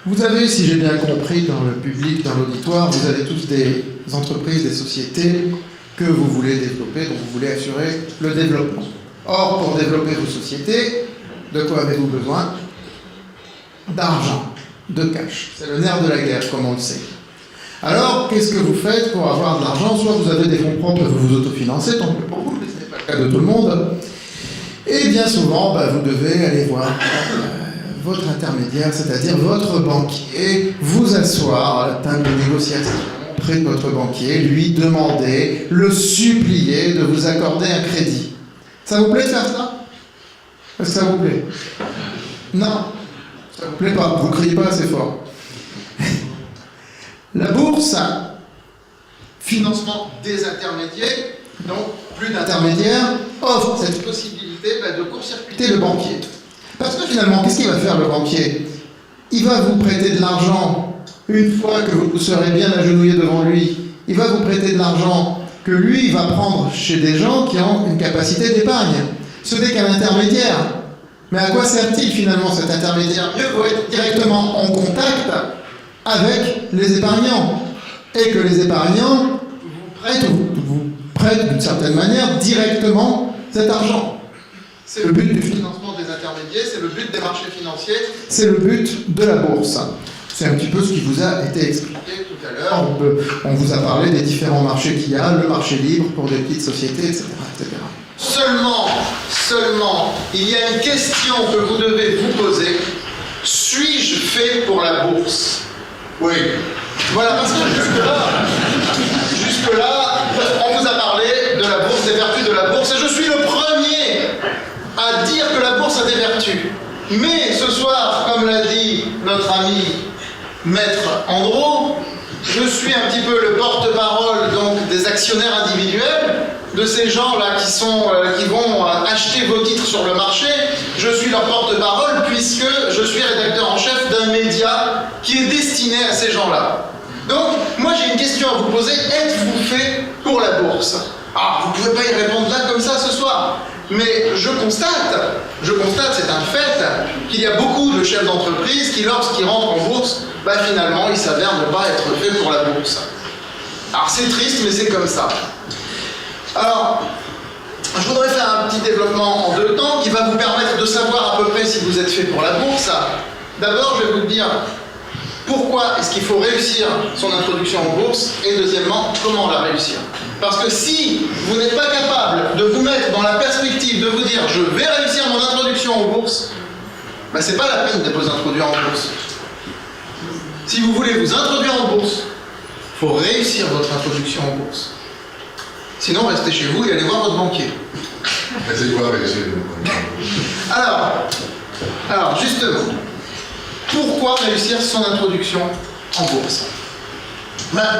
Vous avez, si j'ai bien compris, dans le public, dans l'auditoire, vous avez tous des entreprises, des sociétés que vous voulez développer, dont vous voulez assurer le développement. Or, pour développer vos sociétés, de quoi avez-vous besoin? D'argent, de cash. C'est le nerf de la guerre, comme on le sait. Alors, qu'est-ce que vous faites pour avoir de l'argent? Soit vous avez des fonds propres et vous vous autofinancez, tant que pour vous, mais ce n'est pas le cas de tout le monde. Et bien souvent, vous devez aller voir votre intermédiaire, c'est-à-dire votre banquier, vous asseoir à la table de négociation près de votre banquier, lui demander, le supplier de vous accorder un crédit. Ça vous plaît de faire ça? Est-ce que ça vous plaît? Non, ça vous plaît pas, vous ne criez pas assez fort. La bourse, financement des intermédiaires, donc plus d'intermédiaires, offre cette possibilité de court-circuiter le banquier. Parce que finalement, qu'est-ce qu'il va faire le banquier? Il va vous prêter de l'argent une fois que vous serez bien agenouillé devant lui. Il va vous prêter de l'argent que lui, il va prendre chez des gens qui ont une capacité d'épargne. Ce n'est qu'un intermédiaire. Mais à quoi sert-il finalement cet intermédiaire? Mieux vaut être directement en contact avec les épargnants. Et que les épargnants vous prêtent d'une certaine manière directement cet argent. C'est le but du financement des intermédiaires, c'est le but des marchés financiers, c'est le but de la bourse. C'est un petit peu ce qui vous a été expliqué tout à l'heure. On vous a parlé des différents marchés qu'il y a, le marché libre pour des petites sociétés, etc. etc. Seulement, il y a une question que vous devez vous poser. Suis-je fait pour la bourse? Oui. Voilà, parce que jusque-là, on vous a parlé de la bourse, des vertus de la bourse, et je suis le premier à dire que la bourse a des vertus. Mais ce soir, comme l'a dit notre ami Maître Andro, je suis un petit peu le porte-parole donc des actionnaires individuels, de ces gens-là qui vont acheter vos titres sur le marché. Je suis leur porte-parole puisque je suis rédacteur en chef d'un média qui est destiné à ces gens-là. Donc, moi j'ai une question à vous poser. Êtes-vous fait pour la bourse? Ah, vous ne pouvez pas y répondre là comme ça ce soir. Mais je constate, c'est un fait, qu'il y a beaucoup de chefs d'entreprise qui, lorsqu'ils rentrent en bourse, finalement, ils s'avèrent ne pas être faits pour la bourse. Alors c'est triste, mais c'est comme ça. Alors, je voudrais faire un petit développement en deux temps qui va vous permettre de savoir à peu près si vous êtes fait pour la bourse. D'abord, je vais vous dire pourquoi est-ce qu'il faut réussir son introduction en bourse, et deuxièmement, comment la réussir. Parce que si vous n'êtes pas capable de vous mettre dans la perspective de vous dire « je vais réussir mon introduction en bourse », c'est pas la peine de vous introduire en bourse. Si vous voulez vous introduire en bourse, il faut réussir votre introduction en bourse. Sinon, restez chez vous et allez voir votre banquier. C'est quoi réussir? Alors, justement, pourquoi réussir son introduction en bourse?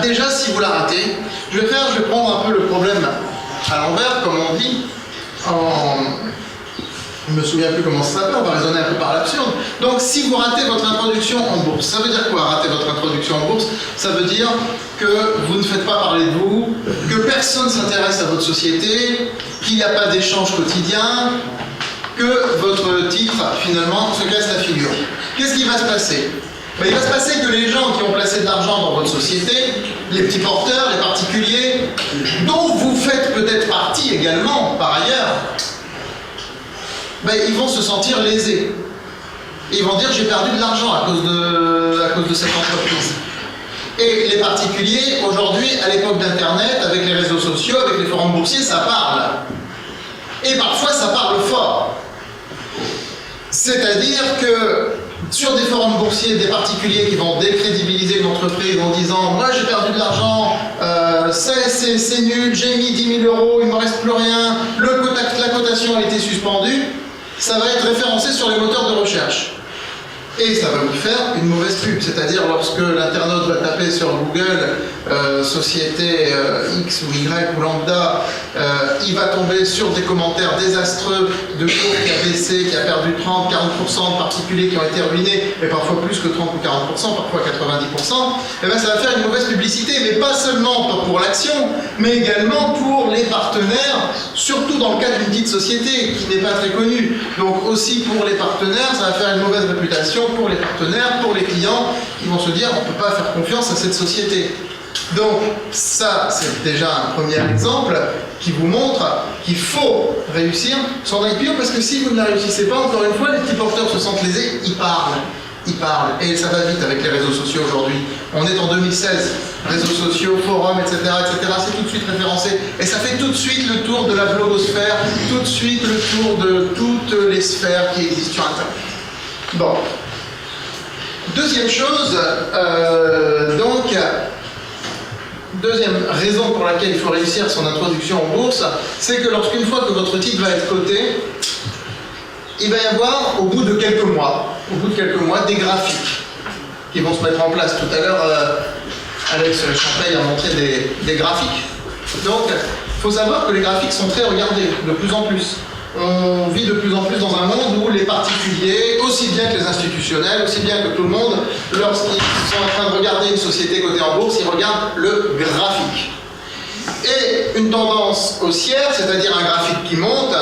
Déjà, si vous la ratez, je vais prendre un peu le problème à l'envers, comme on dit. Je ne me souviens plus comment ça s'appelle, on va raisonner un peu par l'absurde. Donc, si vous ratez votre introduction en bourse, ça veut dire quoi, rater votre introduction en bourse? Ça veut dire que vous ne faites pas parler de vous, que personne ne s'intéresse à votre société, qu'il n'y a pas d'échange quotidien, que votre titre, finalement, se casse la figure. Qu'est-ce qui va se passer? Il va se passer que les gens qui ont placé de l'argent dans votre société, les petits porteurs, les particuliers, dont vous faites peut-être partie également, par ailleurs, ils vont se sentir lésés. Et ils vont dire j'ai perdu de l'argent à cause de cette entreprise. Et les particuliers, aujourd'hui, à l'époque d'Internet, avec les réseaux sociaux, avec les forums boursiers, ça parle. Et parfois, ça parle fort. C'est-à-dire que sur des forums boursiers, des particuliers qui vont décrédibiliser une entreprise en disant « moi j'ai perdu de l'argent, c'est nul, j'ai mis 10 000 €, il ne me reste plus rien, la cotation a été suspendue », ça va être référencé sur les moteurs de recherche. Et ça va vous faire une mauvaise pub, c'est-à-dire lorsque l'internaute va taper sur Google société X ou Y ou lambda, il va tomber sur des commentaires désastreux de cours qui a baissé, qui a perdu 30-40% de particuliers qui ont été ruinés, et parfois plus que 30 ou 40%, parfois 90%, et bien ça va faire une mauvaise publicité, mais pas seulement pour l'action, mais également pour les partenaires, surtout dans le cas d'une petite société qui n'est pas très connue. Donc aussi pour les partenaires, ça va faire une mauvaise réputation pour les partenaires, pour les clients, qui vont se dire on ne peut pas faire confiance à cette société. Donc ça, c'est déjà un premier exemple qui vous montre qu'il faut réussir son IPO, parce que si vous ne la réussissez pas, encore une fois, les petits porteurs se sentent lésés, ils parlent, et ça va vite avec les réseaux sociaux aujourd'hui. On est en 2016, réseaux sociaux, forums, etc., c'est tout de suite référencé, et ça fait tout de suite le tour de la blogosphère, tout de suite le tour de toutes les sphères qui existent sur Internet. Bon. Deuxième chose, deuxième raison pour laquelle il faut réussir son introduction en bourse, c'est que lorsqu'une fois que votre titre va être coté, il va y avoir, au bout de quelques mois, des graphiques qui vont se mettre en place. Tout à l'heure, Alex Champeil a montré des graphiques. Donc, il faut savoir que les graphiques sont très regardés, de plus en plus. On vit de plus en plus dans un monde où les particuliers, aussi bien que les institutionnels, aussi bien que tout le monde, lorsqu'ils sont en train de regarder une société cotée en bourse, ils regardent le graphique. Et une tendance haussière, c'est-à-dire un graphique qui monte,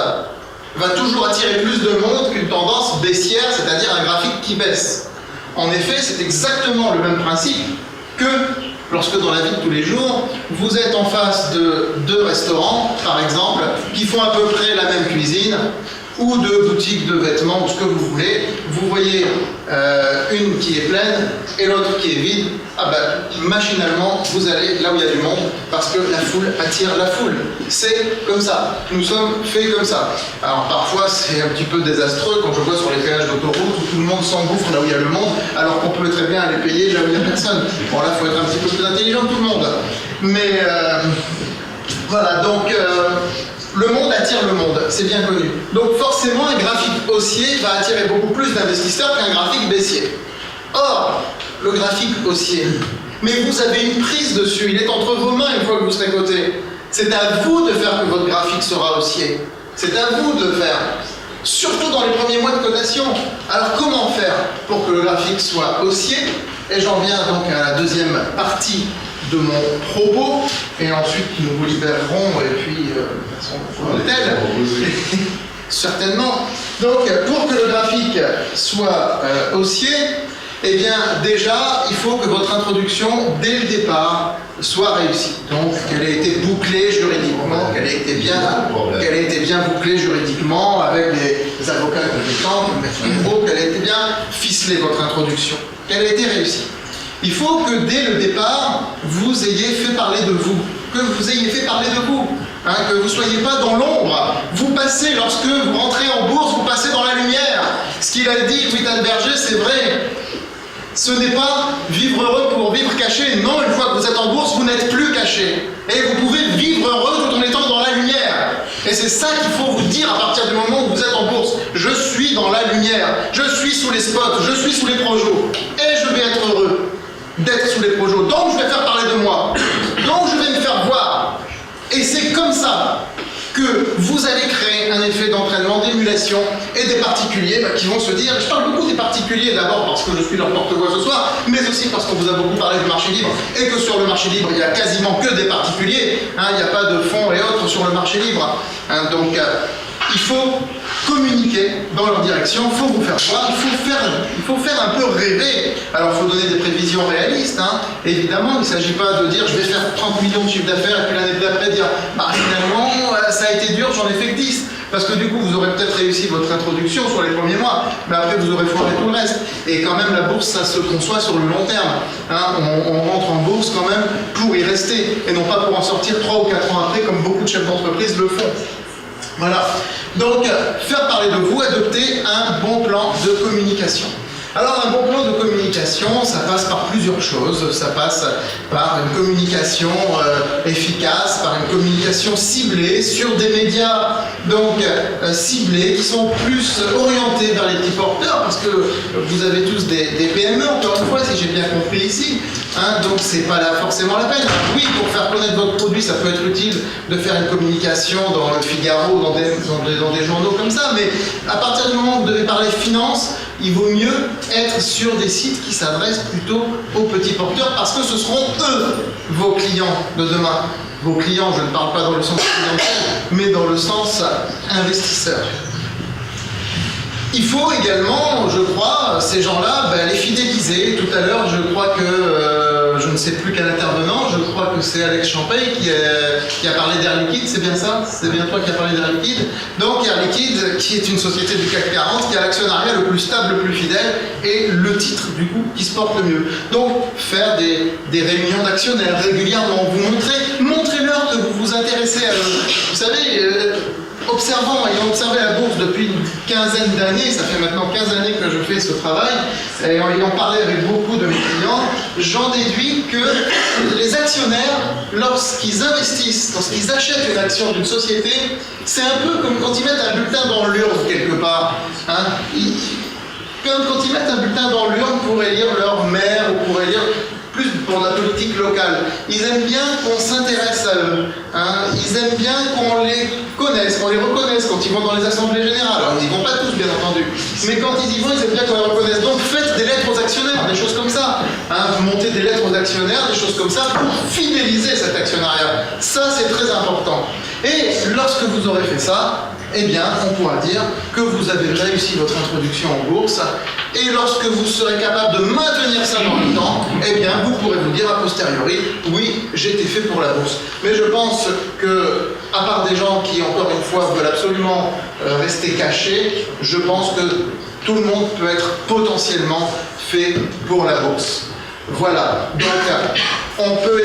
va toujours attirer plus de monde qu'une tendance baissière, c'est-à-dire un graphique qui baisse. En effet, c'est exactement le même principe que lorsque dans la vie de tous les jours, vous êtes en face de deux restaurants, par exemple, qui font à peu près la même cuisine, ou de boutiques de vêtements, ou ce que vous voulez, vous voyez une qui est pleine et l'autre qui est vide, machinalement, vous allez là où il y a du monde, parce que la foule attire la foule. C'est comme ça. Nous sommes faits comme ça. Alors parfois, c'est un petit peu désastreux quand je vois sur les péages d'autoroute où tout le monde s'engouffre là où il y a le monde, alors qu'on peut très bien aller payer là où il n'y a personne. Bon, là, il faut être un petit peu plus intelligent que tout le monde. Mais voilà, donc le monde attire le monde, c'est bien connu. Donc forcément, un graphique haussier va attirer beaucoup plus d'investisseurs qu'un graphique baissier. Or, le graphique haussier, mais vous avez une prise dessus, il est entre vos mains une fois que vous serez coté. C'est à vous de faire que votre graphique sera haussier. C'est à vous de le faire. Surtout dans les premiers mois de cotation. Alors comment faire pour que le graphique soit haussier? Et j'en viens donc à la deuxième partie de mon propos, et ensuite nous vous libérerons, et puis de façon telle, certainement. Donc pour que le graphique soit haussier, eh bien déjà il faut que votre introduction dès le départ soit réussie. Donc qu'elle ait été bouclée juridiquement, qu'elle ait été bien bouclée juridiquement avec des avocats compétents, qu'elle ait été bien ficelée votre introduction, qu'elle ait été réussie. Il faut que dès le départ, vous ayez fait parler de vous, que vous ne soyez pas dans l'ombre. Vous passez, lorsque vous rentrez en bourse, vous passez dans la lumière. Ce qu'il a dit, Louis Berger, c'est vrai. Ce n'est pas vivre heureux pour vivre caché. Non, une fois que vous êtes en bourse, vous n'êtes plus caché. Et vous pouvez vivre heureux tout en étant dans la lumière. Et c'est ça qu'il faut vous dire à partir du moment où vous êtes en bourse. Je suis dans la lumière. Je suis sous les spots. Je suis sous les projos. Et je vais être heureux d'être sous les projos. Donc je vais faire parler de moi. Donc je vais me faire voir. Et c'est comme ça que vous allez créer un effet d'entraînement, d'émulation, et des particuliers qui vont se dire, je parle beaucoup des particuliers d'abord parce que je suis leur porte-voix ce soir, mais aussi parce qu'on vous a beaucoup parlé du marché libre, et que sur le marché libre, il n'y a quasiment que des particuliers, il n'y a pas de fonds et autres sur le marché libre. Donc il faut communiquer dans leur direction, il faut vous faire voir, il faut faire un peu rêver. Alors il faut donner des prévisions réalistes, évidemment, il ne s'agit pas de dire je vais faire 30 millions de chiffre d'affaires et puis l'année d'après dire finalement ça a été dur, j'en ai fait que 10. Parce que du coup vous aurez peut-être réussi votre introduction sur les premiers mois, mais après vous aurez foiré tout le reste. Et quand même la bourse, ça se conçoit sur le long terme. On rentre en bourse quand même pour y rester, et non pas pour en sortir 3 ou 4 ans après comme beaucoup de chefs d'entreprise le font. Voilà. Donc, faire parler de vous, adopter un bon plan de communication. Alors, un bon plan de communication, ça passe par plusieurs choses. Ça passe par une communication efficace, par une communication ciblée sur des médias donc ciblés qui sont plus orientés vers les petits porteurs, parce que vous avez tous des PME, encore une fois, si j'ai bien compris ici. Donc c'est pas forcément la peine. Oui, pour faire connaître votre produit, ça peut être utile de faire une communication dans le Figaro, dans des journaux comme ça, mais à partir du moment où vous devez parler finance, il vaut mieux être sur des sites qui s'adressent plutôt aux petits porteurs, parce que ce seront eux vos clients de demain. Vos clients, je ne parle pas dans le sens clientèle, mais dans le sens investisseur. Il faut également, je crois, ces gens-là, les fidéliser. Tout à l'heure, je crois que, je ne sais plus quel intervenant, je crois que c'est Alex Champagne qui a parlé d'Air Liquide, c'est bien ça? C'est bien toi qui as parlé d'Air Liquide? Donc Air Liquide, qui est une société du CAC 40, qui a l'actionnariat le plus stable, le plus fidèle, et le titre, du coup, qui se porte le mieux. Donc, faire des réunions d'actionnaires régulièrement, montrez-leur que vous vous intéressez à eux. Vous savez, ayant observé la bourse depuis une quinzaine d'années, ça fait maintenant 15 années que je fais ce travail, et en ayant parlé avec beaucoup de mes clients, j'en déduis que les actionnaires, lorsqu'ils investissent, lorsqu'ils achètent une action d'une société, c'est un peu comme quand ils mettent un bulletin dans l'urne quelque part. Hein. Quand ils mettent un bulletin dans l'urne pour élire leur maire ou pour élire plus pour la politique locale. Ils aiment bien qu'on s'intéresse à eux. Hein. Ils aiment bien qu'on les connaisse, qu'on les reconnaisse quand ils vont dans les assemblées générales. Alors, ils n'y vont pas tous, bien entendu. Mais quand ils y vont, ils aiment bien qu'on les reconnaisse. Donc, faites des lettres aux actionnaires, des choses comme ça. Hein. Vous montez des lettres aux actionnaires, des choses comme ça, pour fidéliser cet actionnariat. Ça, c'est très important. Et lorsque vous aurez fait ça, eh bien, on pourra dire que vous avez réussi votre introduction en bourse, et lorsque vous serez capable de maintenir ça dans le temps, eh bien, vous pourrez vous dire a posteriori, oui, j'ai été fait pour la bourse. Mais je pense que, à part des gens qui, encore une fois, veulent absolument rester cachés, je pense que tout le monde peut être potentiellement fait pour la bourse. Voilà. Donc, on peut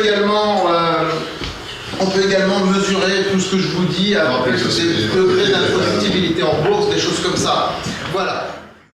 également mesurer tout ce que je vous dis avec des degrés d'introductibilité en bourse, des choses comme ça. Voilà.